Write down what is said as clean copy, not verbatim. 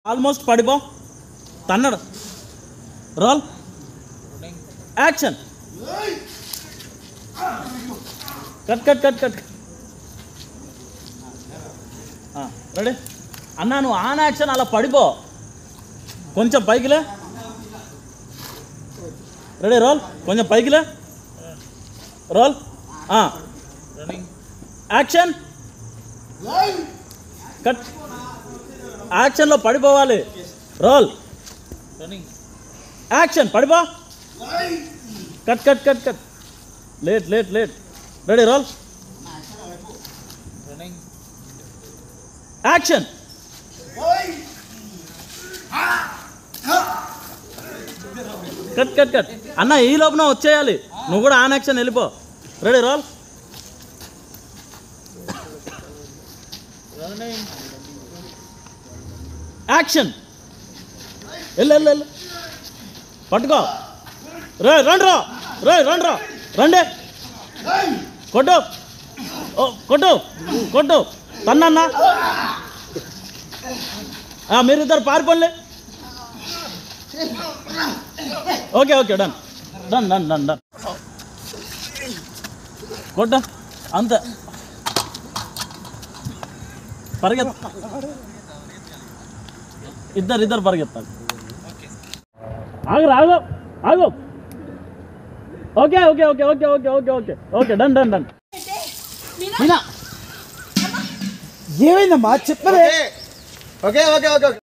Almost పడిపో తన్నడు roll action cut cut cut cut ready అన్నా నువ్వు ఆన్ యాక్షన్ అలా పడిపో కొంచెం పైకిలే రెడీ రోల్ కొంచెం పైకిలే రోల్ యాక్షన్ కట్ యాక్షన్లో పడిపోవాలి రోల్ యాక్షన్ పడిపో cut cut cut cut late late late ready roll action cut cut cut అన్న ఈ లోపల వచ్చేయాలి నువ్వు కూడా ఆన్ యాక్షన్ వెళ్ళిపో రెడీ రోల్ యాక్షన్ వెళ్ళు వెళ్ళు వెళ్ళు పట్టుకో రే రండి రా రే రండి రా రండి కొట్టు కొట్టు కొట్టు తన్నన్నా మీరిద్దరు పారిపోలే okay okay done done done done done కొట్ట అంతే పరిగెత్త ఇద్దరు పరిగెత్తాలి ఆగు ఆగు ఆగు okay okay okay okay okay okay okay okay done done done ఏమైందమ్మా చెప్పలే. Okay okay okay